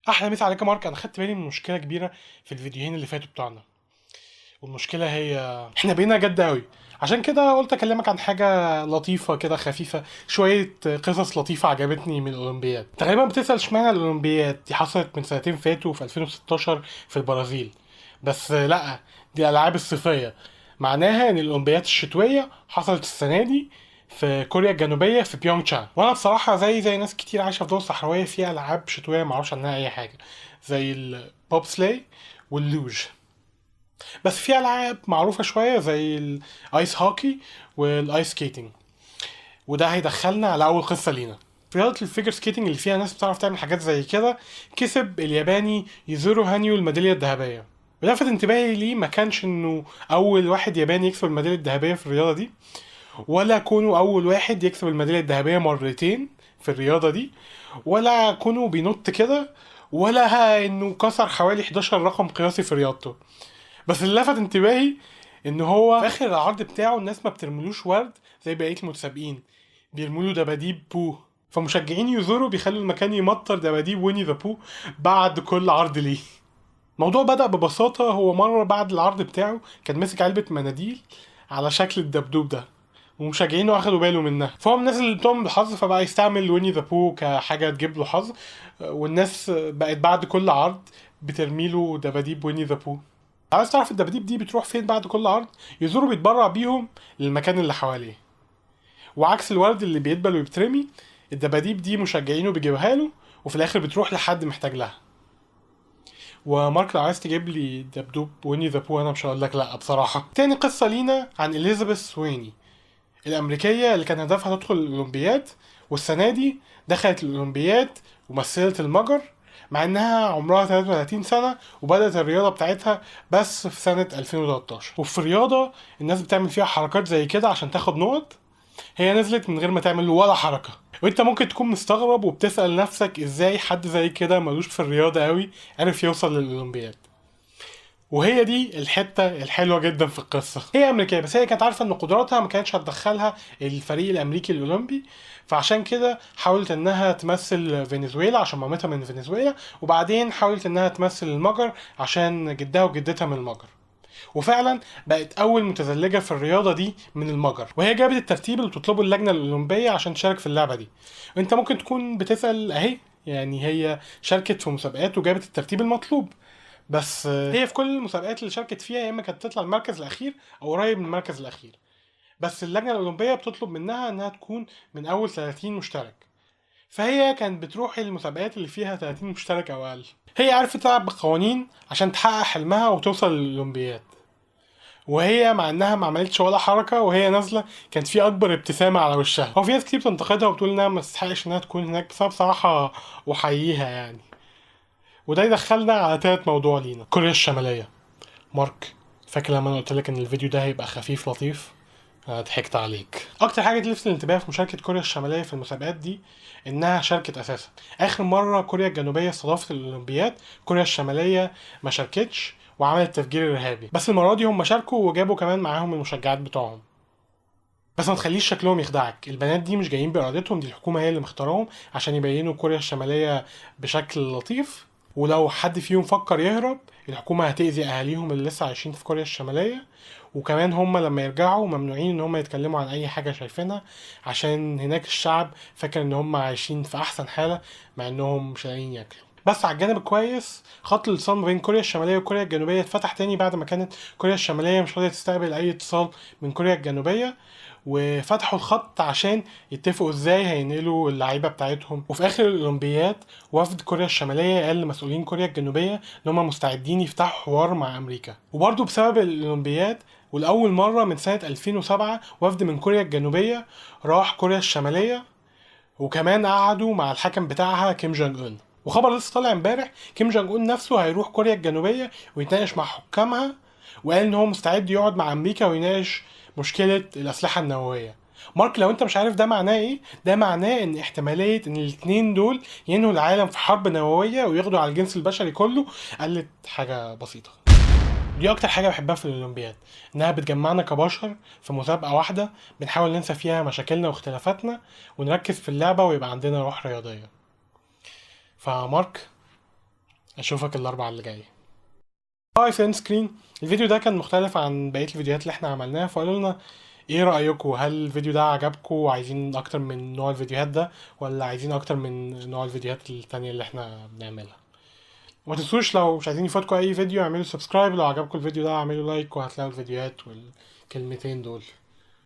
احلى مسا عليك يا مارك. انا خدت بالي من مشكله كبيره في الفيديوهين اللي فاتوا بتوعنا، والمشكله هي احنا بقينا جد قوي. عشان كده قلت اكلمك عن حاجه لطيفه كده خفيفه، شويه قصص لطيفه عجبتني من الاولمبياد. انت غالبا بتسال اشمعنى الاولمبياد دي حصلت من سنتين فاتوا في 2016 في البرازيل، بس لا، دي الالعاب الصيفيه. معناها ان الاولمبياد الشتويه حصلت السنه دي في كوريا الجنوبيه في بيونغ تشان. وانا بصراحه زي ناس كتير عايشه في دول صحراويه فيها العاب شتويه معرفش عنها اي حاجه، زي البوب سلاي واللوج. بس في العاب معروفه شويه زي الايس هوكي والايس سكيتنج، وده هيدخلنا على اول قصه لينا. في رياضه الفيجر سكيتنج اللي فيها ناس بتعرف تعمل حاجات زي كده، كسب الياباني يوزورو هانيو الميداليه الذهبيه. ولفت انتباهي ليه ما كانش انه اول واحد ياباني يكسب الميداليه الذهبيه في الرياضه دي، ولا كونه اول واحد يكسب الميداليه الذهبيه مرتين في الرياضه دي، ولا كونه بينط كده، ولا انه كسر حوالي 11 رقم قياسي في رياضته. بس اللي لفت انتباهي ان هو في اخر العرض بتاعه الناس ما بترملوش ورد زي بقيه المتسابقين، بيرملوا دباديب بو. فمشجعين يزوروا بيخلوا المكان يمطر دباديب ويني ذا بو بعد كل عرض ليه. الموضوع بدأ ببساطة، هو مرة بعد العرض بتاعه كان ماسك علبة مناديل على شكل الدبدوب ده، ومشجعينه اخدوا باله منها، فهو من الناس اللي بتؤمن بالحظ فبقى يستعمل ويني ذا بو كحاجة تجيب له حظ. والناس بقت بعد كل عرض بترميله دباديب ويني ذا بو. عايز تعرف الدباديب دي بتروح فين بعد كل عرض؟ يزوروا بيتبرع بيهم للمكان اللي حواليه. وعكس الورد اللي بيدبل وبيترمي، الدباديب دي مشجعينه بيجيبها له، وفي الاخر بتروح لحد محتاج لها. ومارك لو عايز تجيب لي دبدوب ويني ذا بو انا مش هقول لك لا بصراحه. تاني قصه لينا عن اليزابيث سويني الامريكيه اللي كان هدفها تدخل الاولمبياد، والسنه دي دخلت الاولمبياد ومثلت المجر، مع انها عمرها 33 سنه وبدات الرياضه بتاعتها بس في سنه 2013. وفي رياضه الناس بتعمل فيها حركات زي كده عشان تاخد نقط، هي نزلت من غير ما تعمل ولا حركه. وانت ممكن تكون مستغرب وبتسال نفسك ازاي حد زي كده ملوش في الرياضه قوي عرف يوصل للاولمبياد. وهي دي الحته الحلوه جدا في القصه. هي امريكيه بس هي كانت عارفه ان قدراتها ما كانتش هتدخلها الفريق الامريكي الاولمبي، فعشان كده حاولت انها تمثل فنزويلا عشان مامتها من فنزويلا، وبعدين حاولت انها تمثل المجر عشان جدها وجدتها من المجر. وفعلا بقت اول متزلجه في الرياضه دي من المجر، وهي جابت الترتيب اللي بتطلبه اللجنه الاولمبيه عشان تشارك في اللعبه دي. وانت ممكن تكون بتسال اهي، يعني هي شاركت في مسابقات وجابت الترتيب المطلوب، بس هي في كل المسابقات اللي شاركت فيها يا اما كانت تطلع المركز الاخير او قريب من المركز الاخير. بس اللجنه الاولمبيه بتطلب منها انها تكون من اول 30 مشترك، فهي كانت بتروح المسابقات اللي فيها 30 مشترك او اقل. هي عرفت تلعب بالقوانين عشان تحقق حلمها وتوصل للاولمبياد. وهي مع انها ما عملتش ولا حركه وهي نازله كانت في اكبر ابتسامه على وشها. هو في ناس كتير بتنتقدها وبتقول انها ما تستحقش انها تكون هناك، بس انا بصراحه احييها يعني. وده يدخلنا على تالت موضوع لينا، كوريا الشماليه. مارك، فاكر لما انا قلت لك ان الفيديو ده هيبقى خفيف لطيف؟ أنا ضحكت عليك. اكتر حاجه تلفت الانتباه في مشاركه كوريا الشماليه في المسابقات دي انها شاركت اساسا. اخر مره كوريا الجنوبيه استضافت الاولمبياد كوريا الشماليه ما شاركتش وعملت تفجير ارهابي، بس المره دي هم شاركوا وجابوا كمان معاهم المشجعات بتوعهم. بس ما تخليش شكلهم يخدعك، البنات دي مش جايين بارادتهم، دي الحكومه هي اللي مختارهم عشان يبينوا كوريا الشماليه بشكل لطيف. ولو حد فيهم فكر يهرب الحكومه هتأذي اهاليهم اللي لسه عايشين في كوريا الشماليه. وكمان هم لما يرجعوا ممنوعين ان هم يتكلموا عن اي حاجه شايفينها، عشان هناك الشعب فاكر ان هم عايشين في احسن حاله مع انهم مش لاقيين ياكلوا. بس على الجانب الكويس خط الاتصال ما بين كوريا الشماليه وكوريا الجنوبيه اتفتح تاني بعد ما كانت كوريا الشماليه مش راضيه تستقبل اي اتصال من كوريا الجنوبيه، وفتحوا الخط عشان يتفقوا ازاي هينقلوا اللعيبه بتاعتهم. وفي اخر الاولمبياد وفد كوريا الشماليه قال لمسؤولين كوريا الجنوبيه ان هم مستعدين يفتحوا حوار مع امريكا. وبرضه بسبب الاولمبياد ولاول مره من سنه 2007 وفد من كوريا الجنوبيه راح كوريا الشماليه، وكمان قعدوا مع الحكم بتاعها كيم جونج اون. وخبر لسه طالع امبارح، كيم جونج اون نفسه هيروح كوريا الجنوبيه ويتناقش مع حكامها، وقال ان هو مستعد يقعد مع امريكا ويناقش مشكله الاسلحه النوويه. مارك، لو انت مش عارف ده معناه ايه، ده معناه ان احتماليه ان الاتنين دول ينهوا العالم في حرب نوويه وياخدوا على الجنس البشري كله قلت حاجه بسيطه. دي اكتر حاجه بحبها في الاولمبياد، انها بتجمعنا كبشر في مسابقه واحده بنحاول ننسى فيها مشاكلنا واختلافاتنا ونركز في اللعبه ويبقى عندنا روح رياضيه. فمارك، اشوفك الاربعاء اللي جاي. هاي فين سكرين. الفيديو ده كان مختلف عن بقية الفيديوهات اللي احنا عملناها، فقالوا لنا ايه رأيكم، هل الفيديو ده عجبكم وعايزين اكتر من نوع الفيديوهات ده، ولا عايزين اكتر من نوع الفيديوهات التانية اللي احنا بنعملها. وما تنسوش لو مش عايزين يفوتكم اي فيديو اعملوا سبسكرايب، لو عجبكم الفيديو ده اعملوا لايك، وهتلاقوا الفيديوهات والكلمتين دول.